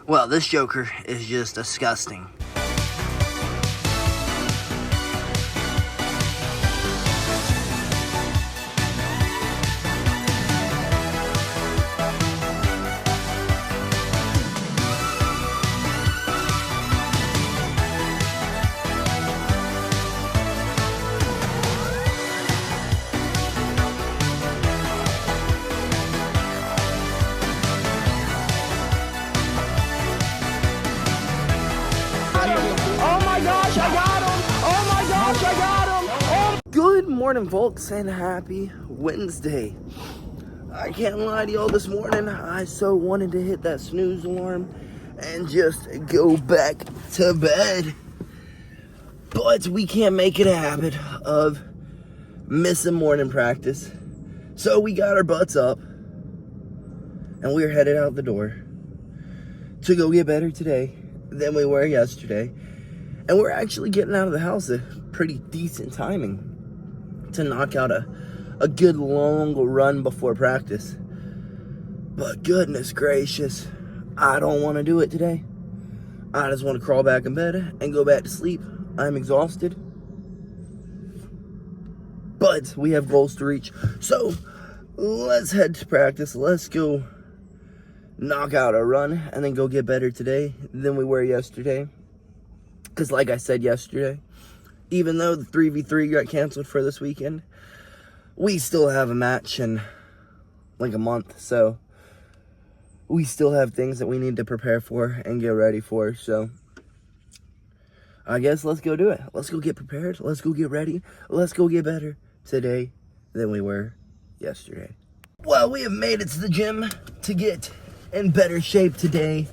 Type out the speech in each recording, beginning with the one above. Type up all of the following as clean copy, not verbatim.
Well, this Joker is just disgusting. Good morning, folks, and happy Wednesday. I can't lie to y'all, this morning I so wanted to hit that snooze alarm and just go back to bed. But we can't make it a habit of missing morning practice. So we got our butts up and we're headed out the door to go get better today than we were yesterday. And we're actually getting out of the house at pretty decent timing to knock out a good long run before practice. But goodness gracious, I don't want to do it today. I just want to crawl back in bed and go back to sleep. I'm exhausted. But we have goals to reach. So let's head to practice. Let's go knock out a run and then go get better today than we were yesterday. Because like I said yesterday, even though the 3v3 got canceled for this weekend, we still have a match in like a month. So we still have things that we need to prepare for and get ready for. So I guess let's go do it. Let's go get prepared. Let's go get ready. Let's go get better today than we were yesterday. Well, we have made it to the gym to get in better shape today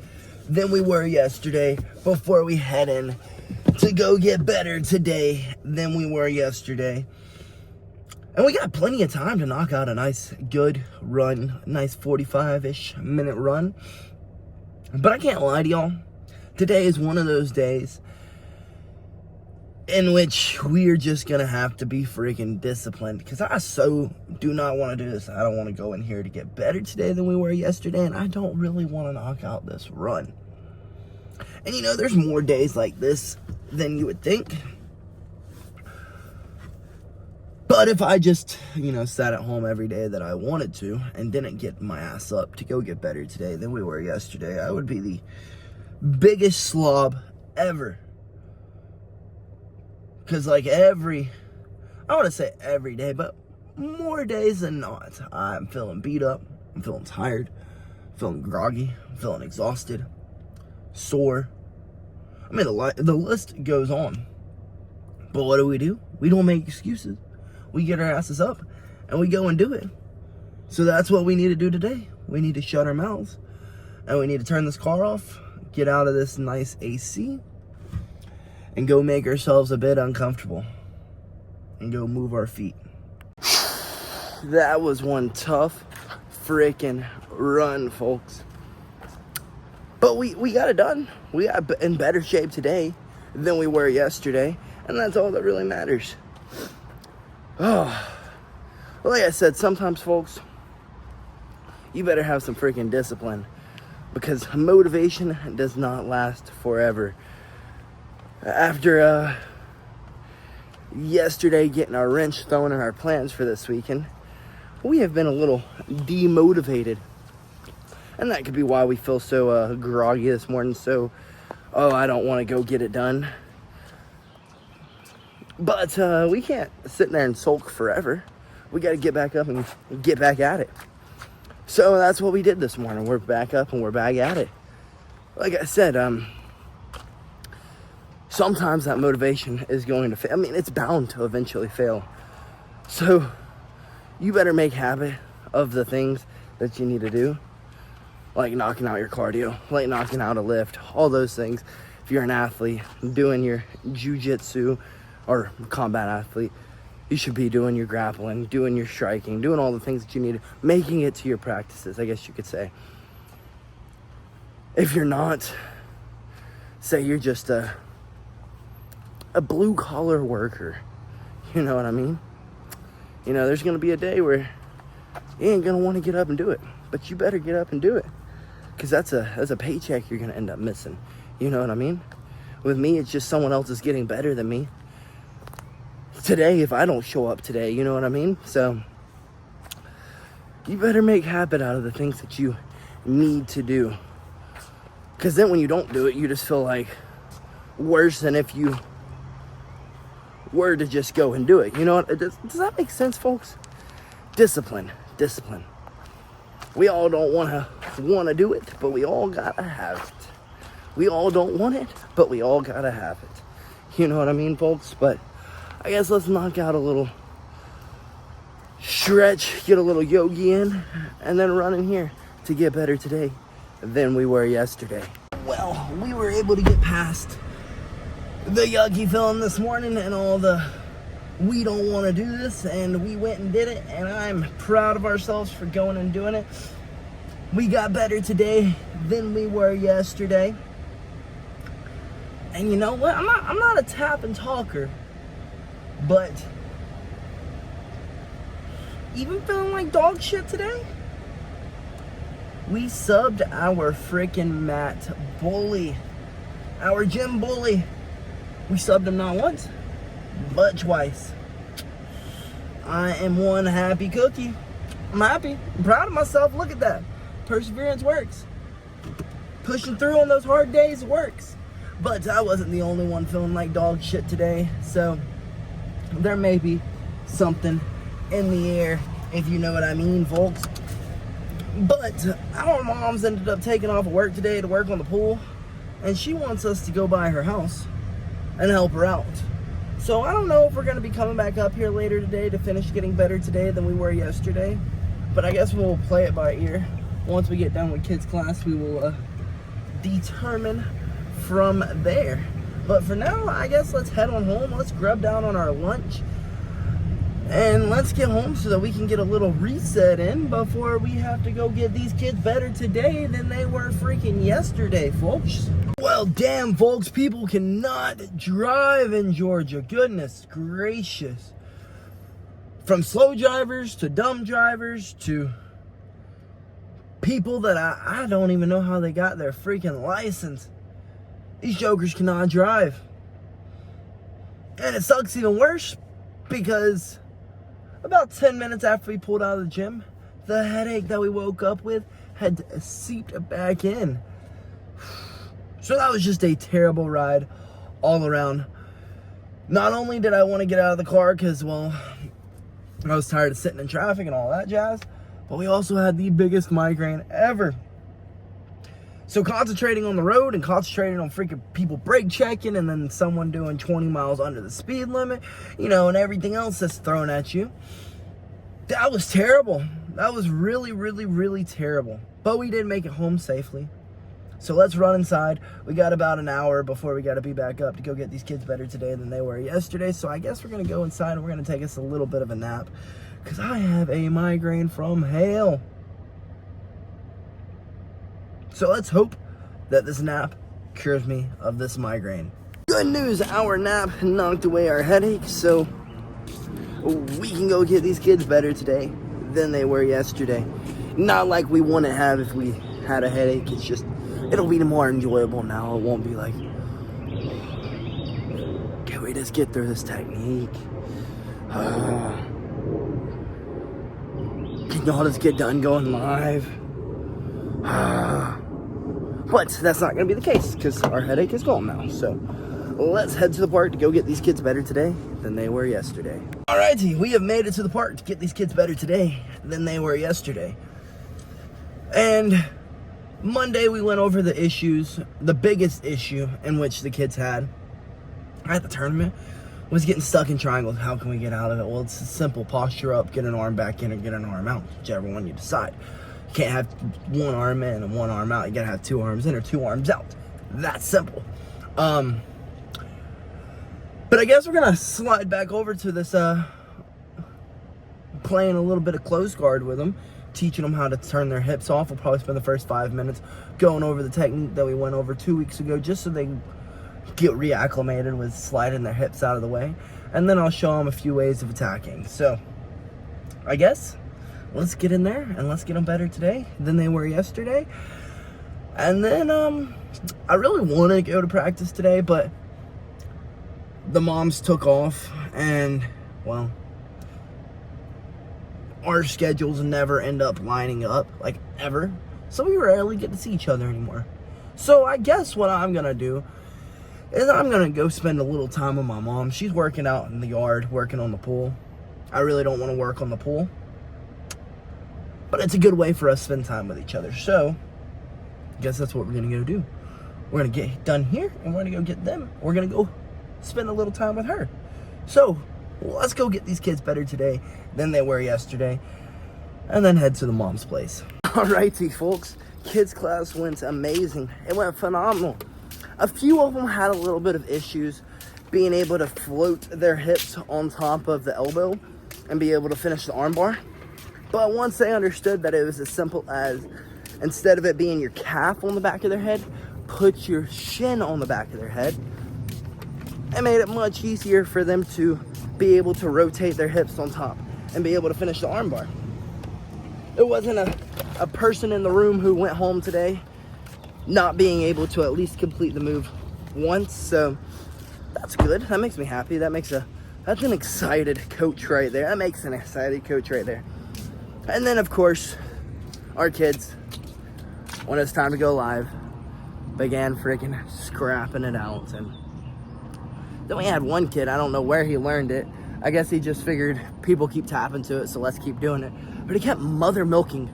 than we were yesterday before we head in to go get better today than we were yesterday. And we got plenty of time to knock out a nice good run, nice 45-ish minute run. But I can't lie to y'all, today is one of those days in which we're just gonna have to be freaking disciplined, because I so do not want to do this. I don't want to go in here to get better today than we were yesterday, and I don't really want to knock out this run. And you know, there's more days like this than you would think. But if I just, sat at home every day that I wanted to and didn't get my ass up to go get better today than we were yesterday, I would be the biggest slob ever. Because I want to say every day, but more days than not, I'm feeling beat up, I'm feeling tired, I'm feeling groggy, I'm feeling exhausted, sore. I mean, the list goes on. But what do? We don't make excuses. We get our asses up and we go and do it. So that's what we need to do today. We need to shut our mouths and we need to turn this car off, get out of this nice AC, and go make ourselves a bit uncomfortable and go move our feet. That was one tough freaking run, folks. But we got it done. We got in better shape today than we were yesterday, and that's all that really matters. Oh, like I said, sometimes, folks, you better have some freaking discipline, because motivation does not last forever. After yesterday getting our wrench thrown in our plans for this weekend, we have been a little demotivated. And that could be why we feel so groggy this morning. So, I don't want to go get it done. But we can't sit there and sulk forever. We got to get back up and get back at it. So that's what we did this morning. We're back up and we're back at it. Like I said, sometimes that motivation is going to fail. I mean, it's bound to eventually fail. So you better make habit of the things that you need to do. Like knocking out your cardio, like knocking out a lift, all those things. If you're an athlete, doing your jiu-jitsu or combat athlete, you should be doing your grappling, doing your striking, doing all the things that you need, making it to your practices, I guess you could say. If you're not, say you're just a blue-collar worker, you know what I mean? There's going to be a day where you ain't going to want to get up and do it, but you better get up and do it. because that's a paycheck you're gonna end up missing. You know what I mean? With me, it's just someone else is getting better than me today if I don't show up today. You know what I mean? So you better make habit out of the things that you need to do, because then when you don't do it, you just feel like worse than if you were to just go and do it. You know what? Does that make sense, folks? Discipline. We all don't want to do it, but we all gotta have it. We all don't want it, but we all gotta have it. You know what I mean, folks? But I guess let's knock out a little stretch, get a little yogi in, and then run in here to get better today than we were yesterday. Well, we were able to get past the yucky feeling this morning and all the we don't want to do this, and we went and did it, and I'm proud of ourselves for going and doing it. We got better today than we were yesterday. And you know what? I'm not a tap and talker, but even feeling like dog shit today, we subbed our freaking mat bully, our gym bully. We subbed him not once, but twice. I am one happy cookie. I'm happy. I'm proud of myself. Look at that. Perseverance works. Pushing through on those hard days works. But I wasn't the only one feeling like dog shit today. So there may be something in the air, if you know what I mean, folks. But our mom's ended up taking off of work today to work on the pool, and she wants us to go by her house and help her out. So I don't know if we're going to be coming back up here later today to finish getting better today than we were yesterday, but I guess we'll play it by ear. Once we get done with kids class, we will determine from there. But for now, I guess let's head on home. Let's grub down on our lunch, and let's get home so that we can get a little reset in before we have to go get these kids better today than they were freaking yesterday, folks. Well, damn, folks, people cannot drive in Georgia. Goodness gracious. From slow drivers to dumb drivers to people that I don't even know how they got their freaking license. These jokers cannot drive. And it sucks even worse because about 10 minutes after we pulled out of the gym, the headache that we woke up with had seeped back in. So that was just a terrible ride all around. Not only did I want to get out of the car because, well, I was tired of sitting in traffic and all that jazz, but we also had the biggest migraine ever. So concentrating on the road and concentrating on freaking people brake checking and then someone doing 20 miles under the speed limit, you know, and everything else that's thrown at you. That was terrible. That was really, really, really terrible. But we did make it home safely. So let's run inside. We got about an hour before we got to be back up to go get these kids better today than they were yesterday. So I guess we're going to go inside and we're going to take us a little bit of a nap because I have a migraine from hell. So let's hope that this nap cures me of this migraine. Good news, our nap knocked away our headache, so we can go get these kids better today than they were yesterday. Not like we want to have if we had a headache. It's just, it'll be more enjoyable now. It won't be like, can we just get through this technique? Can y'all just get done going live? But that's not going to be the case because our headache is gone now. So let's head to the park to go get these kids better today than they were yesterday. Alrighty, we have made it to the park to get these kids better today than they were yesterday. And Monday we went over the issues. The biggest issue in which the kids had at the tournament was getting stuck in triangles. How can we get out of it? Well, it's a simple posture up, get an arm back in, or get an arm out, whichever one you decide. You can't have one arm in and one arm out. You gotta have two arms in or two arms out. That's simple. But I guess we're gonna slide back over to this playing a little bit of close guard with them, teaching them how to turn their hips off. We'll probably spend the first 5 minutes going over the technique that we went over 2 weeks ago, just so they get reacclimated with sliding their hips out of the way. And then I'll show them a few ways of attacking. So I guess let's get in there and let's get them better today than they were yesterday. And then, I really wanted to go to practice today, but the moms took off, and, well, our schedules never end up lining up, like, ever. So we rarely get to see each other anymore. So I guess what I'm gonna do is I'm gonna go spend a little time with my mom. She's working out in the yard, working on the pool. I really don't want to work on the pool, but it's a good way for us to spend time with each other. So I guess that's what we're gonna go do. We're gonna get done here, and we're gonna go get them. We're gonna go spend a little time with her. So let's go get these kids better today than they were yesterday, and then head to the mom's place. Alrighty, folks. Kids class went amazing. It went phenomenal. A few of them had a little bit of issues being able to float their hips on top of the elbow and be able to finish the arm bar. But once they understood that it was as simple as, instead of it being your calf on the back of their head, put your shin on the back of their head, it made it much easier for them to be able to rotate their hips on top and be able to finish the arm bar. It wasn't a person in the room who went home today not being able to at least complete the move once, so that's good. That makes me happy. That's an excited coach right there. That makes an excited coach right there. And then, of course, our kids, when it's time to go live, began freaking scrapping it out. And then we had one kid, I don't know where he learned it. I guess he just figured people keep tapping to it, so let's keep doing it. But he kept mother milking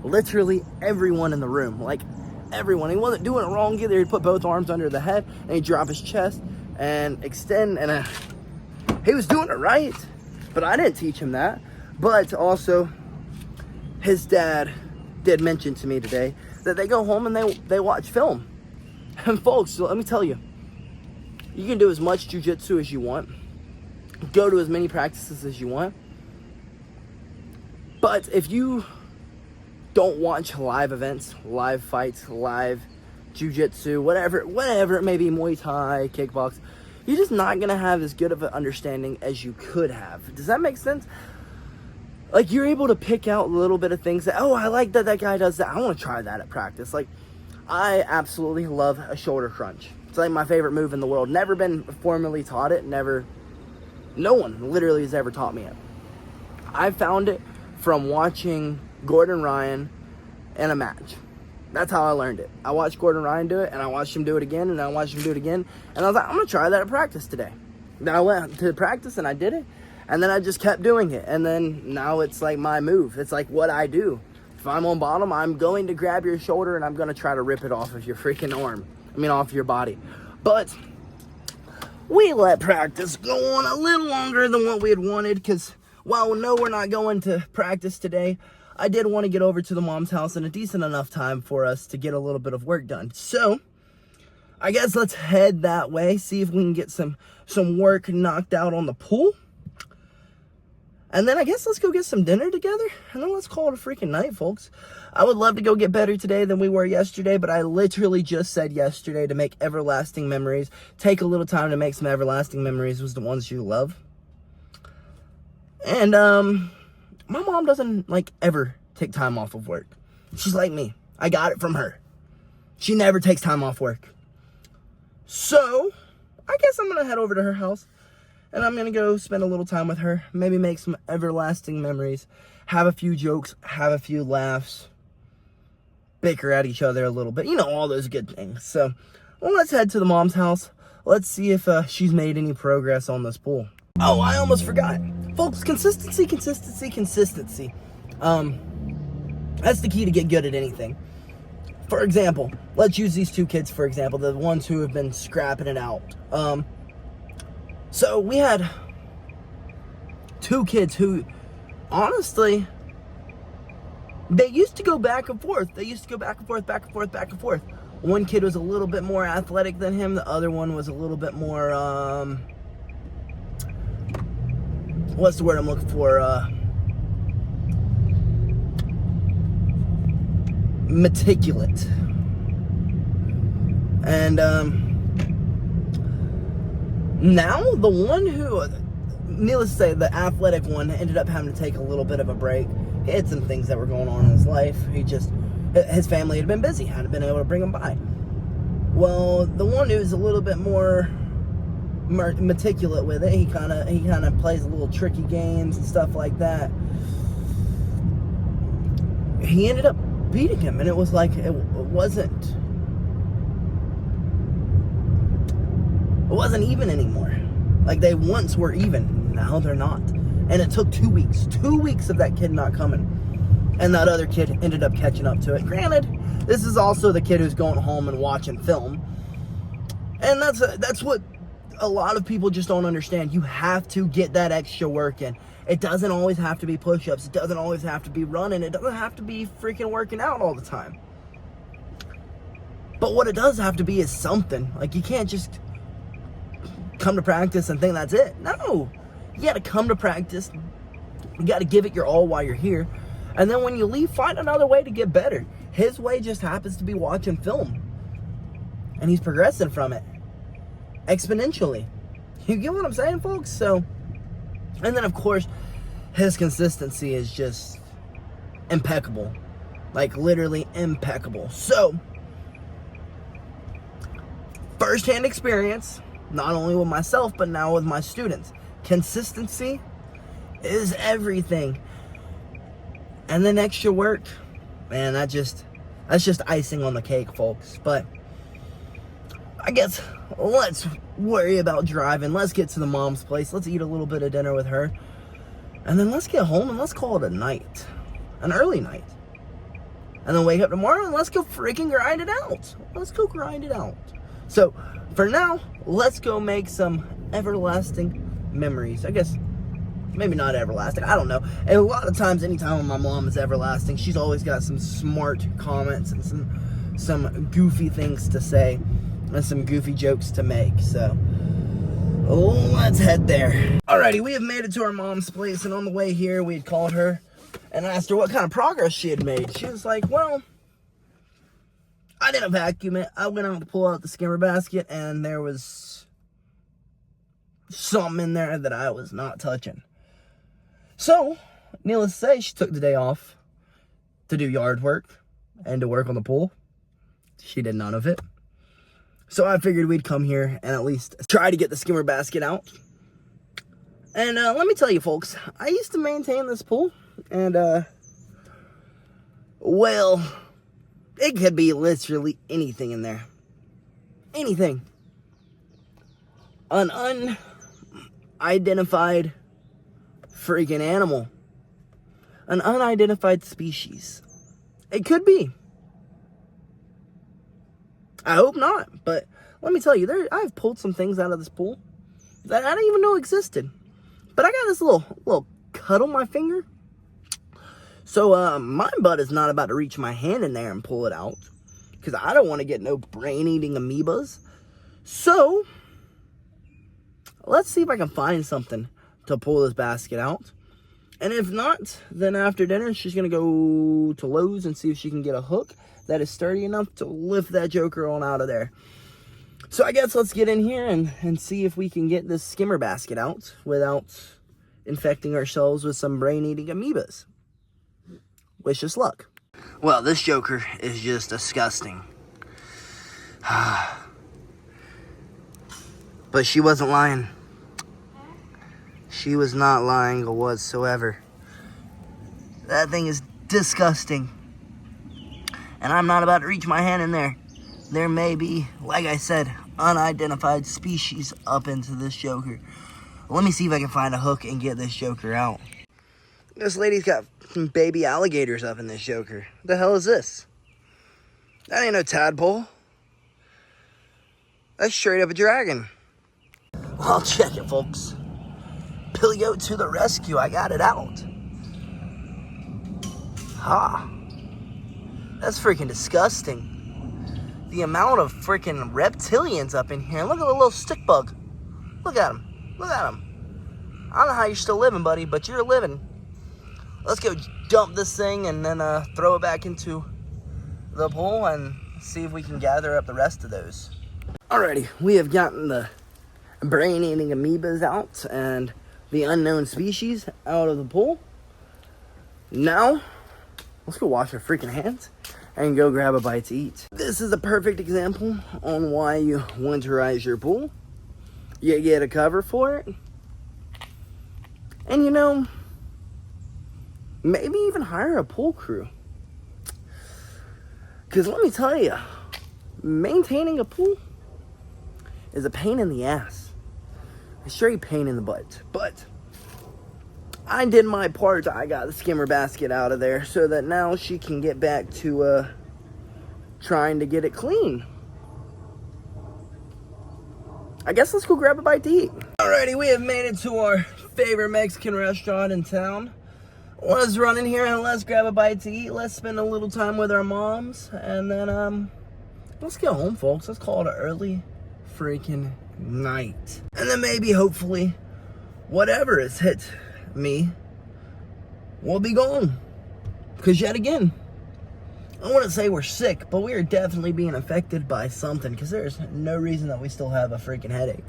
literally everyone in the room. Like, everyone. He wasn't doing it wrong either. He'd put both arms under the head, and he'd drop his chest and extend, and he was doing it right. But I didn't teach him that. But also, his dad did mention to me today that they go home and they watch film. And folks, so let me tell you, you can do as much jiu-jitsu as you want, go to as many practices as you want, but if you don't watch live events, live fights, live jiu-jitsu, whatever it may be, Muay Thai, kickbox, you're just not going to have as good of an understanding as you could have. Does that make sense? Like, you're able to pick out a little bit of things that, oh, I like that guy does that. I want to try that at practice. Like, I absolutely love a shoulder crunch. It's like my favorite move in the world. Never been formally taught it. No one literally has ever taught me it. I found it from watching Gordon Ryan in a match. That's how I learned it. I watched Gordon Ryan do it, and I watched him do it again, and I watched him do it again, and I was like, I'm going to try that at practice today. Then I went to practice, and I did it, and then I just kept doing it, and then now it's like my move. It's like what I do. If I'm on bottom, I'm going to grab your shoulder, and I'm going to try to rip it off of your freaking arm. Off your body. But we let practice go on a little longer than what we had wanted, because while no, we're not going to practice today, I did want to get over to the mom's house in a decent enough time for us to get a little bit of work done. So I guess let's head that way, see if we can get some work knocked out on the pool. And then I guess let's go get some dinner together, and then let's call it a freaking night, folks. I would love to go get better today than we were yesterday, but I literally just said yesterday to make everlasting memories. Take a little time to make some everlasting memories was the ones you love. And my mom doesn't, like, ever take time off of work. She's like me. I got it from her. She never takes time off work. So I guess I'm going to head over to her house, and I'm going to go spend a little time with her. Maybe make some everlasting memories. Have a few jokes. Have a few laughs. Bicker at each other a little bit. You know, all those good things. So, well, let's head to the mom's house. Let's see if she's made any progress on this pool. Oh, I almost forgot. Folks, consistency. That's the key to get good at anything. For example, let's use these two kids, for example. The ones who have been scrapping it out. So we had two kids who, honestly, they used to go back and forth. Back and forth. One kid was a little bit more athletic than him. The other one was a little bit more, what's the word I'm looking for? Meticulous. And, now the one who, needless to say, the athletic one ended up having to take a little bit of a break. He had some things that were going on in his life. He just his family had been busy, hadn't been able to bring him by. Well, the one who's a little bit more meticulous with it, he kind of plays a little tricky games and stuff like that. He ended up beating him, and it was like it wasn't even anymore. Like, they once were even, now they're not. And it took 2 weeks of that kid not coming, and that other kid ended up catching up to it. Granted, this is also the kid who's going home and watching film, and that's what a lot of people just don't understand. You have to get that extra work in. It doesn't always have to be push-ups. It doesn't always have to be running. It doesn't have to be freaking working out all the time. But what it does have to be is something. Like, you can't just come to practice and think that's it. No. You got to come to practice. You got to give it your all while you're here. And then when you leave, find another way to get better. His way just happens to be watching film. And he's progressing from it exponentially. You get what I'm saying, folks? So, and then of course, his consistency is just impeccable. Like, literally impeccable. So, first-hand experience, not only with myself, but now with my students. Consistency is everything. And then extra work, man, that's just icing on the cake, folks. But I guess let's worry about driving. Let's get to the mom's place. Let's eat a little bit of dinner with her. And then let's get home and let's call it a night. An early night. And then wake up tomorrow and let's go freaking grind it out. Let's go grind it out. So, for now, let's go make some everlasting memories. I guess, maybe not everlasting. I don't know. And a lot of times, anytime my mom is everlasting, she's always got some smart comments and some goofy things to say. And some goofy jokes to make. So, let's head there. Alrighty, we have made it to our mom's place. And on the way here, we had called her and asked her what kind of progress she had made. She was like, well, I didn't vacuum it. I went out to pull out the skimmer basket, and there was something in there that I was not touching. So, needless to say, she took the day off to do yard work and to work on the pool. She did none of it. So I figured we'd come here and at least try to get the skimmer basket out. And let me tell you, folks, I used to maintain this pool, and well, it could be literally anything in there. Anything. An unidentified freaking animal. An unidentified species. It could be. I hope not, but let me tell you, I've pulled some things out of this pool that I didn't even know existed. But I got this little cut on my finger. So, my butt is not about to reach my hand in there and pull it out, because I don't want to get no brain-eating amoebas. So, let's see if I can find something to pull this basket out. And if not, then after dinner, she's going to go to Lowe's and see if she can get a hook that is sturdy enough to lift that joker on out of there. So I guess let's get in here and see if we can get this skimmer basket out without infecting ourselves with some brain-eating amoebas. Wish us luck. Well, this joker is just disgusting. But she wasn't lying. She was not lying whatsoever. That thing is disgusting. And I'm not about to reach my hand in there. There may be, like I said, unidentified species up into this joker. Let me see if I can find a hook and get this joker out. This lady's got some baby alligators up in this joker. What the hell is this? That ain't no tadpole. That's straight up a dragon. I'll check it, folks. BillyGoat to the rescue. I got it out. Ha. That's freaking disgusting. The amount of freaking reptilians up in here. Look at the little stick bug. Look at him. Look at him. I don't know how you're still living, buddy, but you're living. Let's go dump this thing and then throw it back into the pool and see if we can gather up the rest of those. Alrighty, we have gotten the brain-eating amoebas out and the unknown species out of the pool. Now, let's go wash our freaking hands and go grab a bite to eat. This is a perfect example on why you winterize your pool. You get a cover for it. And you know, maybe even hire a pool crew. Because let me tell you, maintaining a pool is a pain in the ass. A straight pain in the butt. But I did my part. I got the skimmer basket out of there so that now she can get back to trying to get it clean. I guess let's go grab a bite to eat. Alrighty, we have made it to our favorite Mexican restaurant in town. Let's run in here and let's grab a bite to eat. Let's spend a little time with our moms. And then, let's get home, folks. Let's call it an early freaking night. And then maybe, hopefully, whatever has hit me will be gone. Because yet again, I wouldn't say we're sick, but we are definitely being affected by something. Because there's no reason that we still have a freaking headache.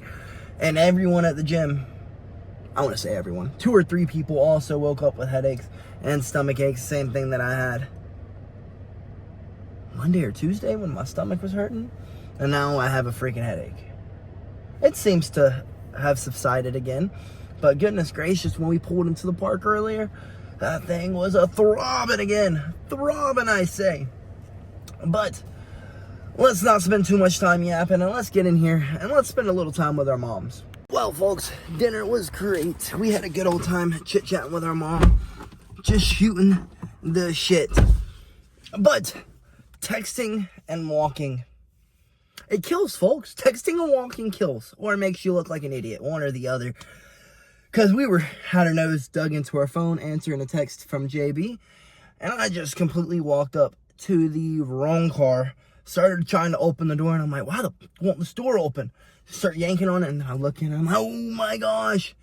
And everyone at the gym, I want to say everyone, 2 or 3 people also woke up with headaches and stomach aches. Same thing that I had Monday or Tuesday when my stomach was hurting. And now I have a freaking headache. It seems to have subsided again. But goodness gracious, when we pulled into the park earlier, that thing was a throbbing again. Throbbing, I say. But let's not spend too much time yapping, and let's get in here and let's spend a little time with our moms. Well, folks, dinner was great. We had a good old time chit-chatting with our mom. Just shooting the shit. But texting and walking, it kills, folks. Texting and walking kills. Or it makes you look like an idiot. One or the other. Because we had our nose dug into our phone answering a text from JB. And I just completely walked up to the wrong car. Started trying to open the door. And I'm like, why won't this door open? Start yanking on it. And I look in and I'm like, oh my gosh.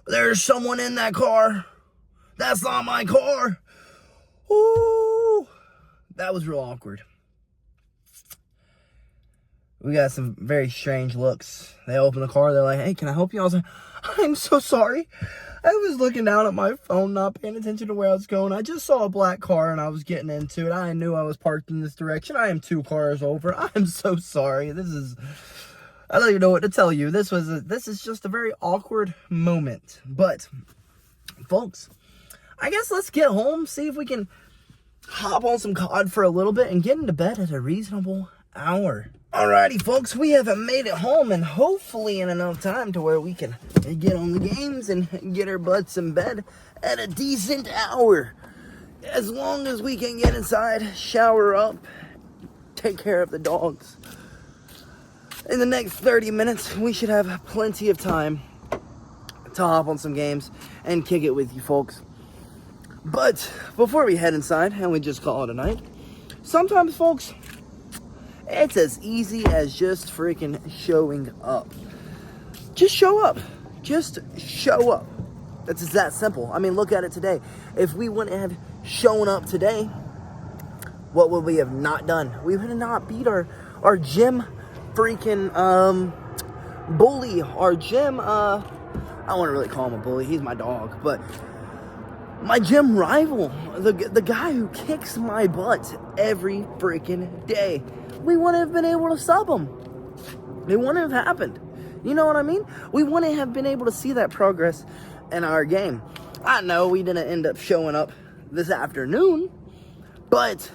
There's someone in that car. That's not my car. Ooh. That was real awkward. We got some very strange looks. They open the car. They're like, hey, can I help you? I was like, I'm so sorry. I was looking down at my phone, not paying attention to where I was going. I just saw a black car and I was getting into it. I knew I was parked in this direction. I am 2 cars over. I'm so sorry. I don't even know what to tell you. This is just a very awkward moment. But, folks, I guess let's get home, see if we can hop on some COD for a little bit and get into bed at a reasonable hour. Alrighty, folks, we have made it home, and hopefully in enough time to where we can get on the games and get our butts in bed at a decent hour. As long as we can get inside, shower up, take care of the dogs. In the next 30 minutes, we should have plenty of time to hop on some games and kick it with you folks. But before we head inside and we just call it a night, sometimes, folks, it's as easy as just freaking showing up. Just show up. Just show up. It's that simple. I mean, look at it today. If we wouldn't have shown up today, what would we have not done? We would have not beat our gym freaking bully. Our gym, I don't want to really call him a bully. He's my dog. But my gym rival, the guy who kicks my butt every freaking day. We wouldn't have been able to sub him. It wouldn't have happened. You know what I mean? We wouldn't have been able to see that progress in our game. I know we didn't end up showing up this afternoon, but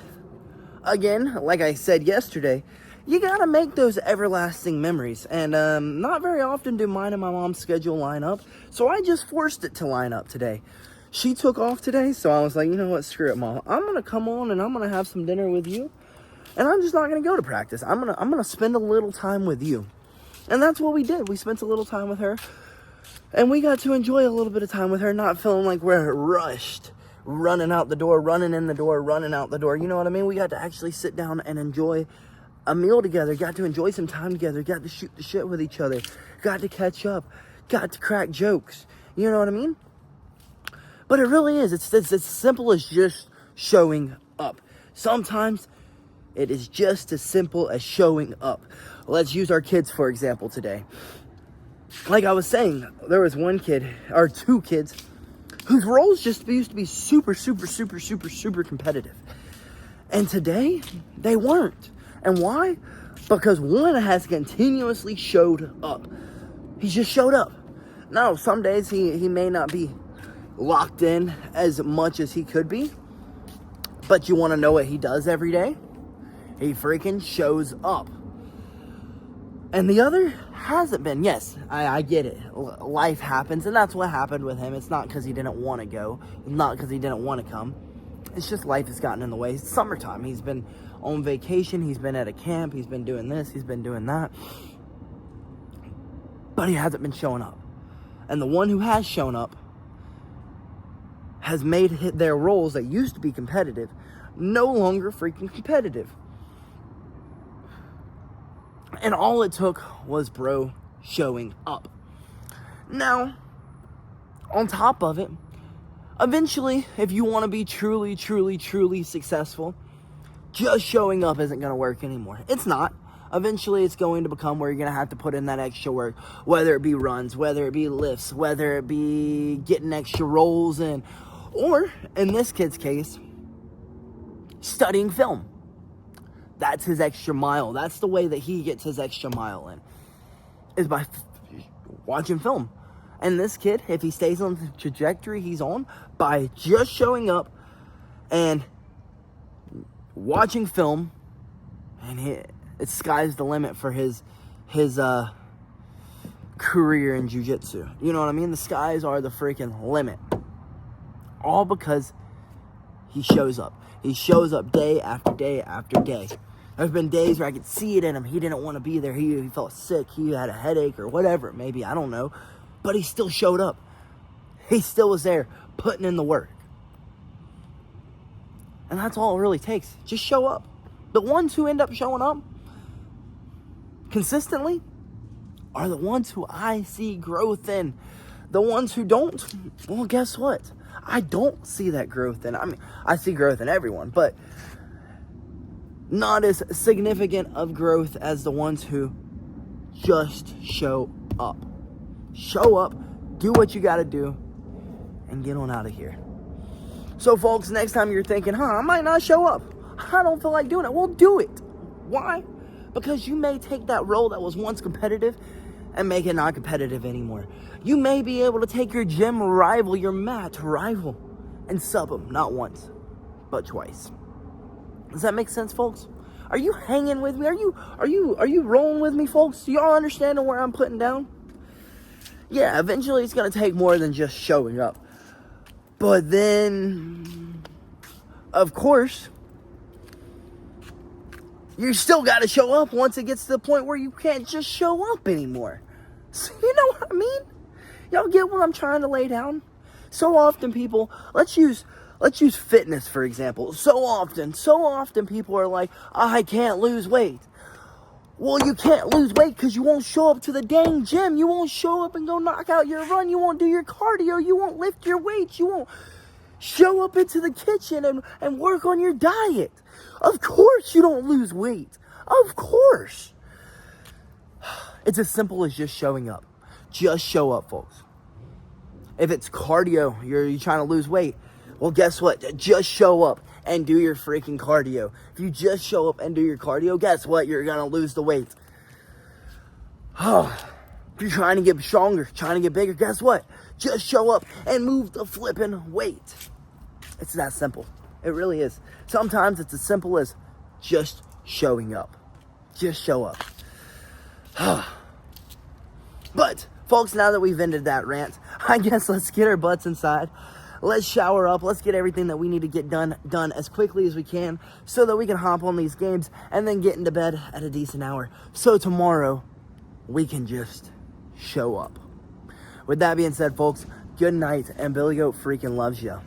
again, like I said yesterday, you gotta make those everlasting memories. And not very often do mine and my mom's schedule line up, so I just forced it to line up today. She took off today, so I was like, you know what, screw it, Mom. I'm gonna come on and I'm gonna have some dinner with you. And I'm just not going to go to practice. I'm gonna spend a little time with you. And that's what we did. We spent a little time with her. And we got to enjoy a little bit of time with her, not feeling like we're rushed, running out the door, running in the door, running out the door. You know what I mean? We got to actually sit down and enjoy a meal together. Got to enjoy some time together. Got to shoot the shit with each other. Got to catch up. Got to crack jokes. You know what I mean? But it really is. It's as simple as just showing up. Sometimes it is just as simple as showing up. Let's use our kids, for example, today. Like I was saying, there was one kid, or 2 kids, whose roles just used to be super, super, super, super, super competitive. And today, they weren't. And why? Because one has continuously showed up. He just showed up. Now, some days he may not be locked in as much as he could be. But you want to know what he does every day? He freaking shows up. And the other hasn't been. Yes, I get it. Life happens, and that's what happened with him. It's not because he didn't want to go. It's not because he didn't want to come. It's just life has gotten in the way. It's summertime. He's been on vacation. He's been at a camp. He's been doing this. He's been doing that. But he hasn't been showing up. And the one who has shown up has made their roles that used to be competitive no longer freaking competitive. And all it took was bro showing up. Now, on top of it, eventually, if you want to be truly, truly, truly successful, just showing up isn't going to work anymore. It's not. Eventually, it's going to become where you're going to have to put in that extra work, whether it be runs, whether it be lifts, whether it be getting extra rolls in, or, in this kid's case, studying film. That's his extra mile. That's the way that he gets his extra mile in, is by watching film. And this kid, if he stays on the trajectory he's on, by just showing up and watching film, and it's sky's the limit for his career in jiu-jitsu. You know what I mean? The skies are the freaking limit. All because he shows up. He shows up day after day after day. There's been days where I could see it in him. He didn't want to be there. He felt sick. He had a headache or whatever. Maybe, I don't know. But he still showed up. He still was there putting in the work. And that's all it really takes. Just show up. The ones who end up showing up consistently are the ones who I see growth in. The ones who don't, well, guess what? I don't see that growth in. I mean, I see growth in everyone, but not as significant of growth as the ones who just show up. Show up, do what you got to do, and get on out of here. So, folks, next time you're thinking, I might not show up. I don't feel like doing it. Well, do it. Why? Because you may take that role that was once competitive and make it not competitive anymore. You may be able to take your gym rival, your mat rival, and sub them, not once, but twice. Does that make sense, folks? Are you hanging with me? Are you rolling with me, folks? Do y'all understand where I'm putting down? Yeah, eventually it's going to take more than just showing up. But then, of course, you still got to show up once it gets to the point where you can't just show up anymore. So, you know what I mean? Y'all get what I'm trying to lay down? So often people, let's use fitness, for example. So often people are like, I can't lose weight. Well, you can't lose weight because you won't show up to the dang gym. You won't show up and go knock out your run. You won't do your cardio. You won't lift your weights. You won't show up into the kitchen and work on your diet. Of course you don't lose weight. Of course. It's as simple as just showing up. Just show up, folks. If it's cardio, you're trying to lose weight, well, guess what? Just show up and do your freaking cardio. If you just show up and do your cardio, guess what? You're going to lose the weight. If you're trying to get stronger, trying to get bigger, guess what? Just show up and move the flipping weight. It's that simple. It really is. Sometimes it's as simple as just showing up. Just show up. But, folks, now that we've ended that rant, I guess let's get our butts inside. Let's shower up. Let's get everything that we need to get done as quickly as we can so that we can hop on these games and then get into bed at a decent hour. So tomorrow, we can just show up. With that being said, folks, good night, and BillyGoat freaking loves you.